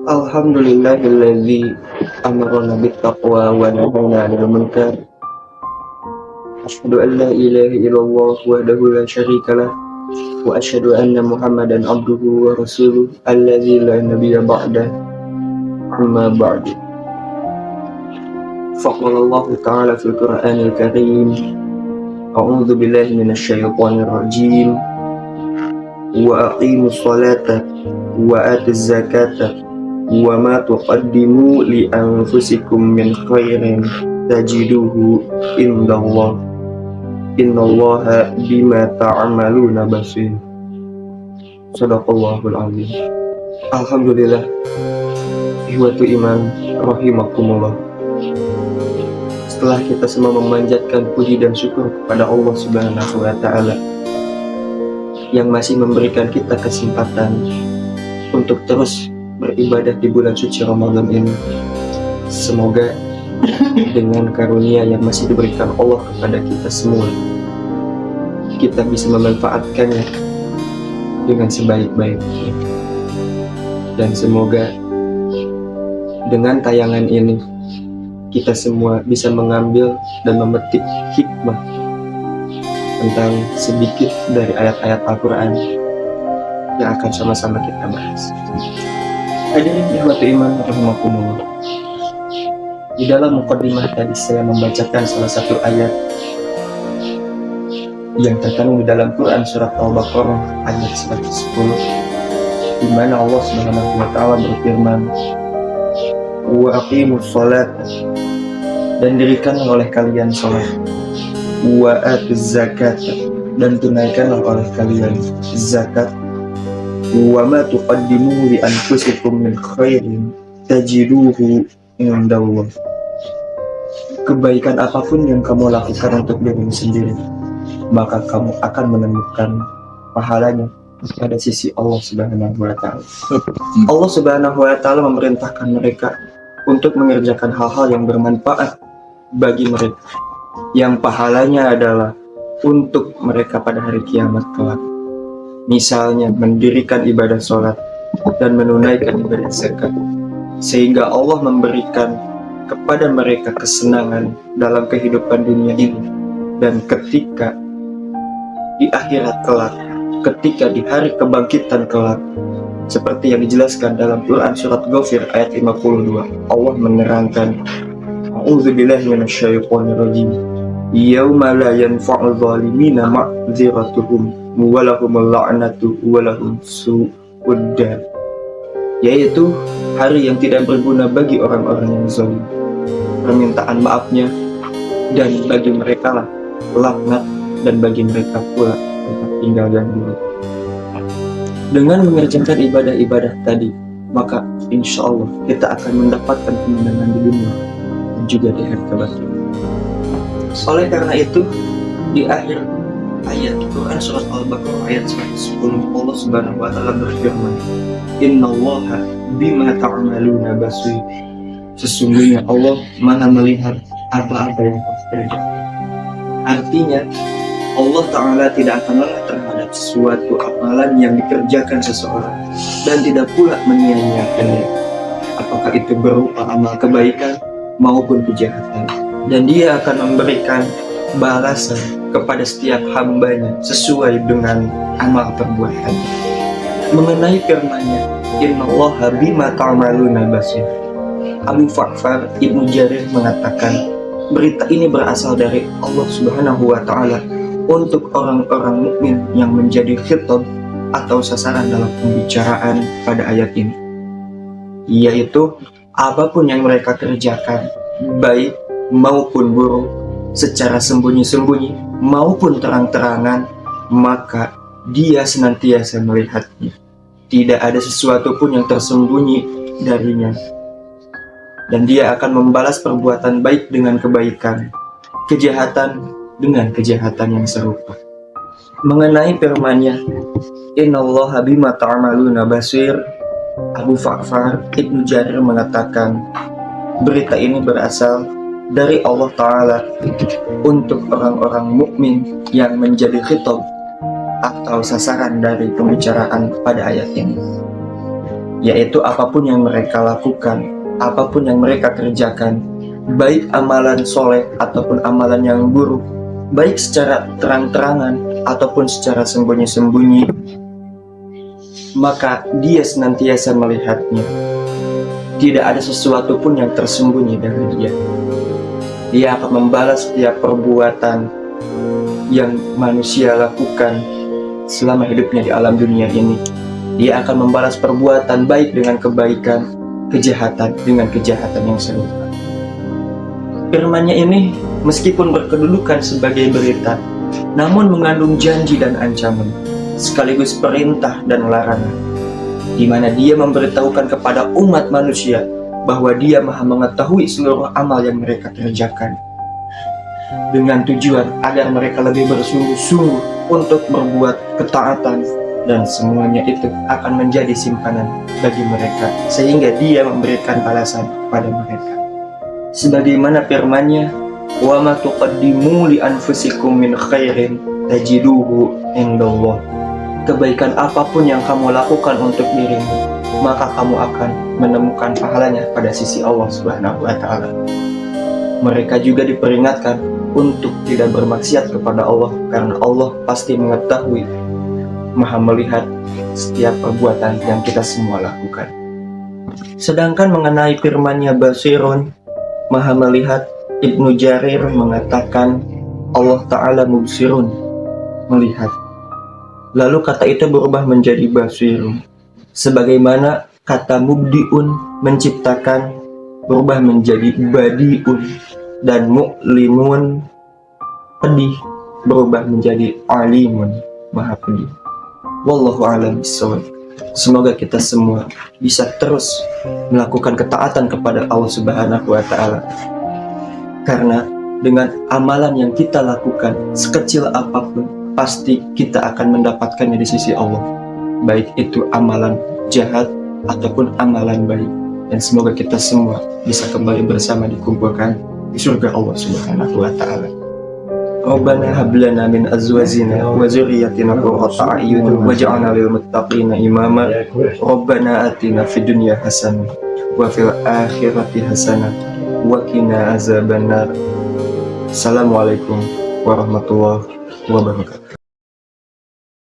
Alhamdulillahilladzi amarna bittaqwa wa nahana 'anil munkar. Asyhadu an la ilaha illallah wahdahu la syarikalah wa asyhadu anna Muhammadan abduhu wa rasuluh alladzi la nabiyya ba'dah. Amma ba'du. Faqala Allah ta'ala fil Qur'anil Karim. A'udzu billahi minasy syaithanir rajim. Wa aqimus salata wa atuz zakata wa ma tuqaddimu li anfusikum min khairin tajiduhu indallah innallaha bima ta'maluna basir. Shadaqallahul azim. Alhamdulillah, ihwatu iman rahimakumullah. Setelah kita semua memanjatkan puji dan syukur kepada Allah Subhanahu wa taala yang masih memberikan kita kesempatan untuk terus beribadah di bulan suci Ramadan ini. Semoga dengan karunia yang masih diberikan Allah kepada kita semua, kita bisa memanfaatkannya dengan sebaik-baiknya. Dan semoga dengan tayangan ini kita semua bisa mengambil dan memetik hikmah tentang sedikit dari ayat-ayat Al-Quran yang akan sama-sama kita bahas. Hadirin ihwatu iman rahimakumullah. Di dalam muqaddimah tadi saya membacakan salah satu ayat yang terkandung di dalam Quran surat Al-Baqarah ayat 110, di mana Allah Subhanahu wa taala berfirman, "Wa aqimus shalat," dan dirikanlah oleh kalian salat, "wa atuz zakat," dan tunaikanlah oleh kalian zakat, "wa ma tuqaddimu li anfusikum min khairin tajiduhu indallah." Kebaikan apapun yang kamu lakukan untuk dirimu sendiri, maka kamu akan menemukan pahalanya pada sisi Allah Subhanahu wa taala. Allah Subhanahu wa taala memerintahkan mereka untuk mengerjakan hal-hal yang bermanfaat bagi mereka, yang pahalanya adalah untuk mereka pada hari kiamat kelak. Misalnya mendirikan ibadah sholat dan menunaikan ibadah zakat, sehingga Allah memberikan kepada mereka kesenangan dalam kehidupan dunia ini, dan ketika di akhirat kelak, ketika di hari kebangkitan kelak, seperti yang dijelaskan dalam Quran surat Ghafir ayat 52, Allah menerangkan, "A'udzubillahi minasyaitonir rajim. Yauma la yanfa'u zalimina ma'dziratuhum wa lahumul la'natu wa lahum su'ud dar." Yaitu hari yang tidak berguna bagi orang-orang yang zalim, permintaan maafnya, dan bagi mereka lah laknat, dan bagi mereka pula tempat tinggal yang buruk. Dengan mengerjakan ibadah-ibadah tadi, maka insya Allah kita akan mendapatkan kemenangan di dunia dan juga di hari kebangkitan. Oleh karena itu, di akhir ayat Quran surat Al-Baqarah ayat 110, Allah Subhanahu wa taala berfirman, "Innallaha bima ta'maluna basir." Sesungguhnya Allah Maha melihat apa-apa yang kamu kerjakan. Artinya, Allah Ta'ala tidak akan lelah terhadap suatu amalan yang dikerjakan seseorang, dan tidak pula menyia-nyiakannya, apakah itu berupa amal kebaikan maupun kejahatan. Dan Dia akan memberikan balasan kepada setiap hambanya sesuai dengan amal perbuatan. Mengenai firman-Nya, "Innallaha bima ta'maluna basir," Abu Ja'far Ibnu Jarir mengatakan, berita ini berasal dari Allah Subhanahu wa taala untuk orang-orang mukmin yang menjadi khitab atau sasaran dalam pembicaraan pada ayat ini, yaitu apapun yang mereka kerjakan, baik maupun buruk, secara sembunyi-sembunyi maupun terang-terangan, maka Dia senantiasa melihatnya. Tidak ada sesuatu pun yang tersembunyi darinya, dan Dia akan membalas perbuatan baik dengan kebaikan, kejahatan dengan kejahatan yang serupa. Mengenai firman-Nya, "Innallaha bima ta'maluna basir," Abu Ja'far Ibnu Jarir mengatakan, berita ini berasal dari Allah Ta'ala untuk orang-orang mukmin yang menjadi khitab atau sasaran dari pembicaraan pada ayat ini, yaitu apapun yang mereka lakukan, apapun yang mereka kerjakan, baik amalan soleh ataupun amalan yang buruk, baik secara terang-terangan ataupun secara sembunyi-sembunyi, maka dia senantiasa melihatnya. Tidak ada sesuatu pun yang tersembunyi dari dia. Dia akan membalas setiap perbuatan yang manusia lakukan selama hidupnya di alam dunia ini. Dia akan membalas perbuatan baik dengan kebaikan, kejahatan dengan kejahatan yang serupa. Firman-Nya ini meskipun berkedudukan sebagai berita, namun mengandung janji dan ancaman, sekaligus perintah dan larangan, di mana dia memberitahukan kepada umat manusia bahwa dia maha mengetahui seluruh amal yang mereka kerjakan, dengan tujuan agar mereka lebih bersungguh-sungguh untuk berbuat ketaatan, dan semuanya itu akan menjadi simpanan bagi mereka, sehingga dia memberikan balasan pada mereka. Sebagaimana firman-Nya, "Wa ma tuqaddimu li anfusikum min khairin tajiduhu indallah." Kebaikan apapun yang kamu lakukan untuk dirimu, maka kamu akan menemukan pahalanya pada sisi Allah Subhanahu wa taala. Mereka juga diperingatkan untuk tidak bermaksiat kepada Allah, karena Allah pasti mengetahui, maha melihat setiap perbuatan yang kita semua lakukan. Sedangkan mengenai firman-Nya Basirun, maha melihat, Ibnu Jarir mengatakan Allah Ta'ala mubsirun, melihat. Lalu kata itu berubah menjadi basirun, sebagaimana kata mubdiun, menciptakan, berubah menjadi badiun, dan mu'limun, pedih, berubah menjadi alimun, maha pedih. Wallahu a'lam bishawab. Semoga kita semua bisa terus melakukan ketaatan kepada Allah Subhanahu wa taala. Karena dengan amalan yang kita lakukan, sekecil apapun, pasti kita akan mendapatkannya di sisi Allah. Baik itu amalan jahat ataupun amalan baik. Dan semoga kita semua bisa kembali bersama dikumpulkan di surga Allah Subhanahu wa taala. Rabbana hab lana min azwajina wa dzurriyyatina qurrata a'yun waj'alna lil muttaqina imama. Rabbana atina fid dunya hasanah wa fil akhirati hasanah wa qina azabannar. Assalamualaikum warahmatullahi wabarakatuh.